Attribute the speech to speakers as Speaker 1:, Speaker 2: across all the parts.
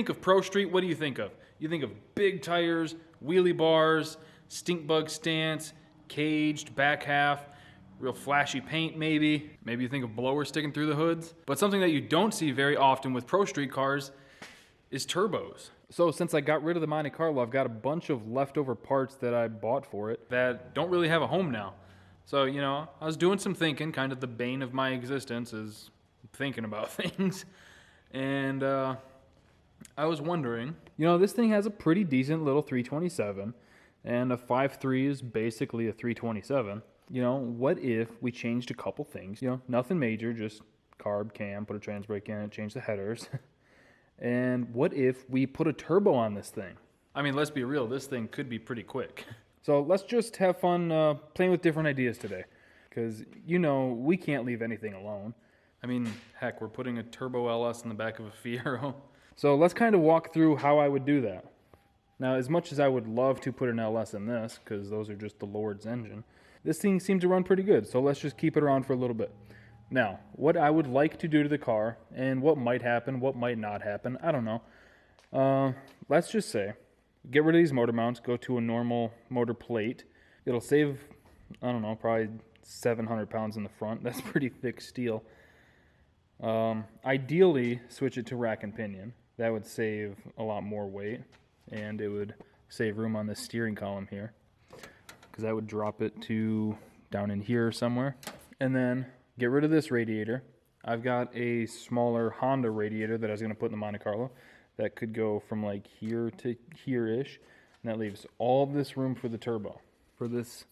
Speaker 1: think of Pro Street, what do you think of? You think of big tires, wheelie bars, stink bug stance, caged back half, real flashy paint maybe. Maybe you think of blowers sticking through the hoods. But something that you don't see very often with Pro Street cars is turbos. So since I got rid of the Monte Carlo, I've got a bunch of leftover parts that I bought for it that don't really have a home now. So, you know, I was doing some thinking, kind of the bane of my existence is thinking about things. And I was wondering, you know, this thing has a pretty decent little 327, and a 5.3 is basically a 327. You know, what if we changed a couple things? You know, nothing major, just carb, cam, put a trans brake in it, change the headers. And what if we put a turbo on this thing? I mean, let's be real, this thing could be pretty quick. So let's just have fun playing with different ideas today. Because, you know, we can't leave anything alone. I mean, heck, we're putting a turbo LS in the back of a Fiero. So let's kind of walk through how I would do that. Now, as much as I would love to put an LS in this, because those are just the Lord's engine, this thing seems to run pretty good. So let's just keep it around for a little bit. Now, what I would like to do to the car, and what might happen, what might not happen, I don't know. Let's just say, get rid of these motor mounts, go to a normal motor plate. It'll save, I don't know, probably 700 pounds in the front. That's pretty thick steel. Ideally, switch it to rack and pinion. That would save a lot more weight, and it would save room on the steering column here, because I would drop it to down in here somewhere. And then get rid of this radiator. I've got a smaller Honda radiator that I was going to put in the Monte Carlo that could go from like here to here-ish, and that leaves all this room for the turbo, for this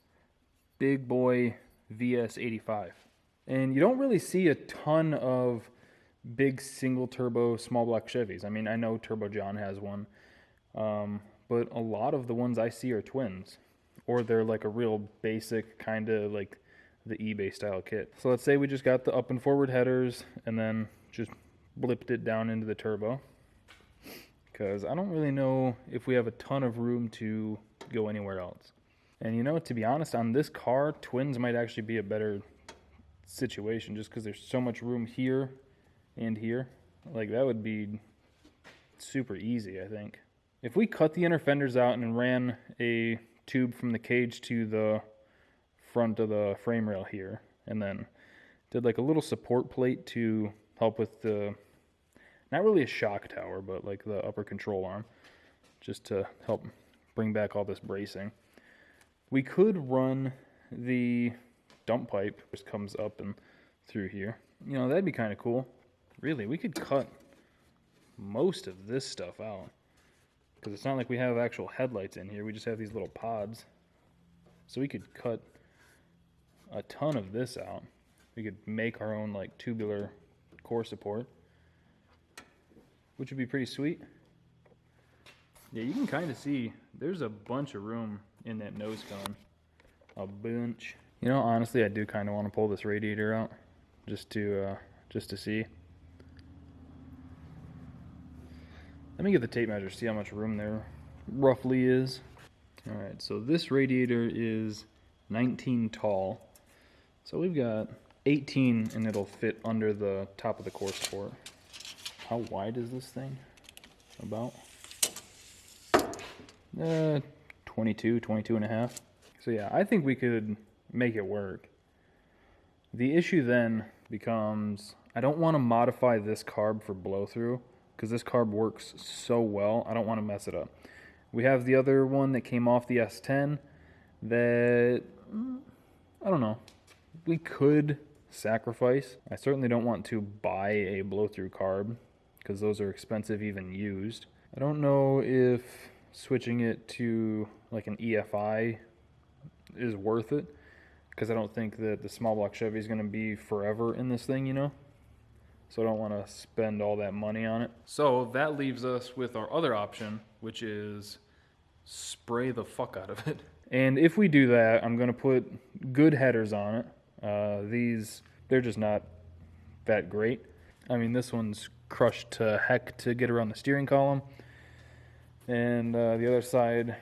Speaker 1: big boy VS85. And you don't really see a ton of big single turbo small block Chevys. I mean, I know Turbo John has one, but a lot of the ones I see are twins, or they're like a real basic kind of like the eBay style kit. So let's say we just got the up and forward headers and then just blipped it down into the turbo, because I don't really know if we have a ton of room to go anywhere else. And you know, to be honest, on this car, twins might actually be a better situation, just because there's so much room here and here. Like, that would be super easy, I think. If we cut the inner fenders out and ran a tube from the cage to the front of the frame rail here, and then did like a little support plate to help with the, not really a shock tower, but like the upper control arm, just to help bring back all this bracing. We could run the dump pipe, which comes up and through here. You know, that'd be kind of cool. Really, we could cut most of this stuff out, because it's not like we have actual headlights in here. We just have these little pods. So we could cut a ton of this out. We could make our own like tubular core support, which would be pretty sweet. Yeah, you can kind of see there's a bunch of room in that nose cone. A bunch. You know, honestly, I do kind of want to pull this radiator out just to see. Let me get the tape measure, see how much room there roughly is. All right, so this radiator is 19 tall. So we've got 18, and it'll fit under the top of the core support. How wide is this thing? About 22 and a half. So yeah, I think we could make it work. The issue then becomes, I don't want to modify this carb for blow through, because this carb works so well. I don't want to mess it up. We have the other one that came off the S10 that, I don't know, we could sacrifice. I certainly don't want to buy a blow through carb, because those are expensive even used. I don't know if switching it to like an EFI is worth it, because I don't think that the small block Chevy is going to be forever in this thing, you know? So I don't want to spend all that money on it. So that leaves us with our other option, which is spray the fuck out of it. And if we do that, I'm going to put good headers on it. These, they're just not that great. I mean, this one's crushed to heck to get around the steering column. And the other side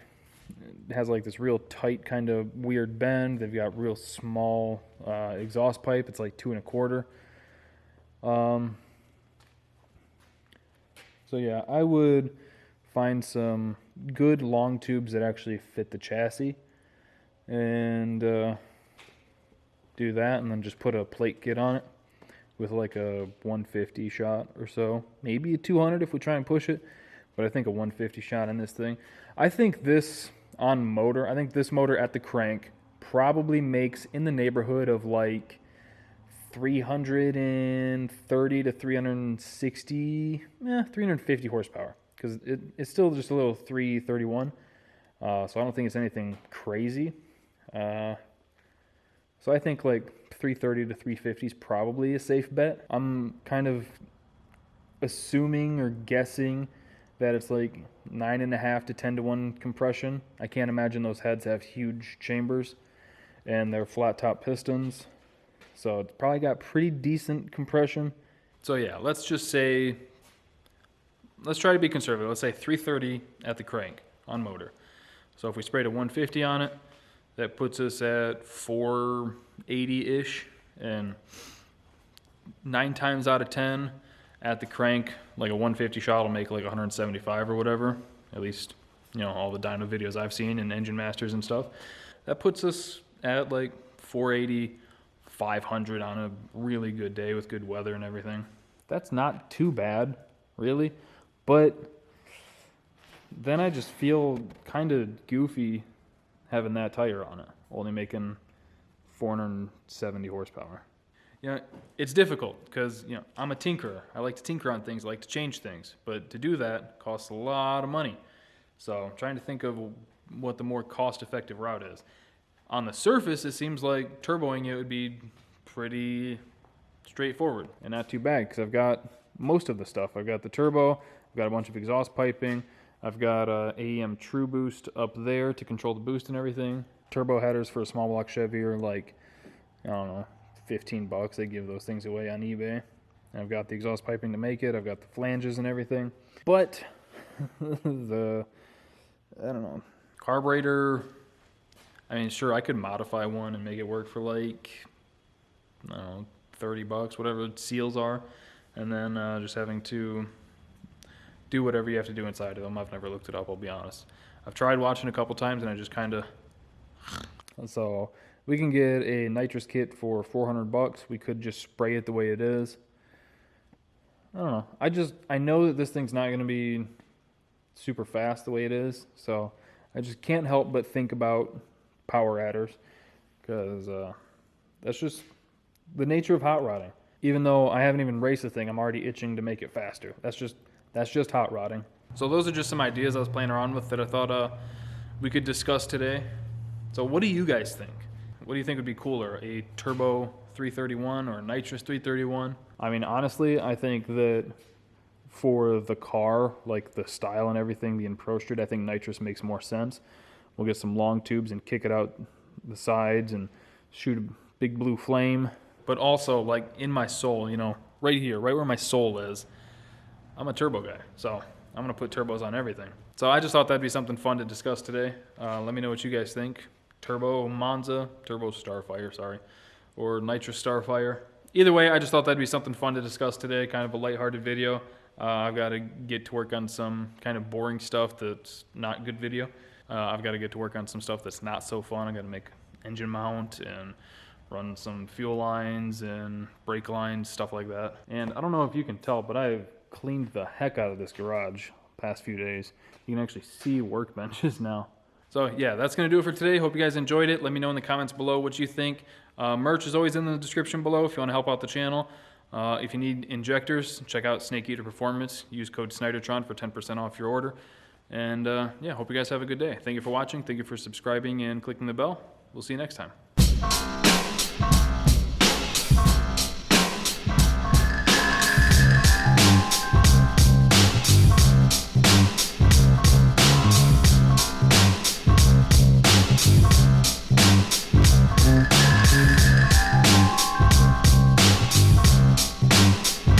Speaker 1: has like this real tight kind of weird bend. They've got real small exhaust pipe. It's like 2 1/4. So yeah, I would find some good long tubes that actually fit the chassis and do that, and then just put a plate kit on it with like a 150 shot or so, maybe a 200 if we try and push it, but I think a 150 shot in this thing. I think this motor at the crank probably makes in the neighborhood of like 330 to 360, 350 horsepower, because it's still just a little 331, so I don't think it's anything crazy. So I think like 330 to 350 is probably a safe bet. I'm kind of assuming or guessing that it's like 9.5 to 10 to 1 compression. I can't imagine those heads have huge chambers, and they're flat top pistons, so it's probably got pretty decent compression. So yeah, let's just say, let's try to be conservative. Let's say 330 at the crank on motor. So if we sprayed a 150 on it, that puts us at 480-ish, and 9 times out of 10 at the crank, like a 150 shot will make like 175 or whatever. At least, you know, all the dyno videos I've seen and Engine Masters and stuff. That puts us at like 480, 500 on a really good day with good weather and everything. That's not too bad, really, but then I just feel kind of goofy having that tire on it, only making 470 horsepower. You know, it's difficult because, you know, I'm a tinkerer. I like to tinker on things, I like to change things, but to do that costs a lot of money. So I'm trying to think of what the more cost-effective route is. On the surface, it seems like turboing it would be pretty straightforward and not too bad, because I've got most of the stuff. I've got the turbo, I've got a bunch of exhaust piping, I've got AEM True Boost up there to control the boost and everything. Turbo headers for a small block Chevy are like, I don't know, $15. They give those things away on eBay. And I've got the exhaust piping to make it. I've got the flanges and everything. But I don't know, carburetor, I mean, sure, I could modify one and make it work for like, I don't know, $30, whatever the seals are. And then just having to do whatever you have to do inside of them. I've never looked it up, I'll be honest. I've tried watching a couple times and I just kind of... So we can get a nitrous kit for $400. We could just spray it the way it is. I don't know. I know that this thing's not going to be super fast the way it is, so I just can't help but think about power adders, because that's just the nature of hot rodding. Even though I haven't even raced the thing, I'm already itching to make it faster. That's just hot rodding. So those are just some ideas I was playing around with that I thought we could discuss today. So what do you guys think? What do you think would be cooler, a turbo 331 or a nitrous 331? I mean, honestly, I think that for the car, like the style and everything being Pro Street, I think nitrous makes more sense. We'll get some long tubes and kick it out the sides and shoot a big blue flame. But also, like, in my soul, you know, right here, right where my soul is, I'm a turbo guy, so I'm going to put turbos on everything. So I just thought that'd be something fun to discuss today. Let me know what you guys think. Turbo Monza, Turbo Starfire, sorry, or Nitrous Starfire. Either way, I just thought that'd be something fun to discuss today, kind of a lighthearted video. I've got to get to work on some kind of boring stuff that's not good video. I've got to get to work on some stuff that's not so fun. I've got to make engine mount and run some fuel lines and brake lines, stuff like that. And I don't know if you can tell, but I've cleaned the heck out of this garage the past few days. You can actually see workbenches now. So yeah, that's going to do it for today. Hope you guys enjoyed it. Let me know in the comments below what you think. Merch is always in the description below if you want to help out the channel. If you need injectors, check out Snake Eater Performance. Use code SNYDERTRON for 10% off your order. And yeah, hope you guys have a good day. Thank you for watching. Thank you for subscribing and clicking the bell. We'll see you next time.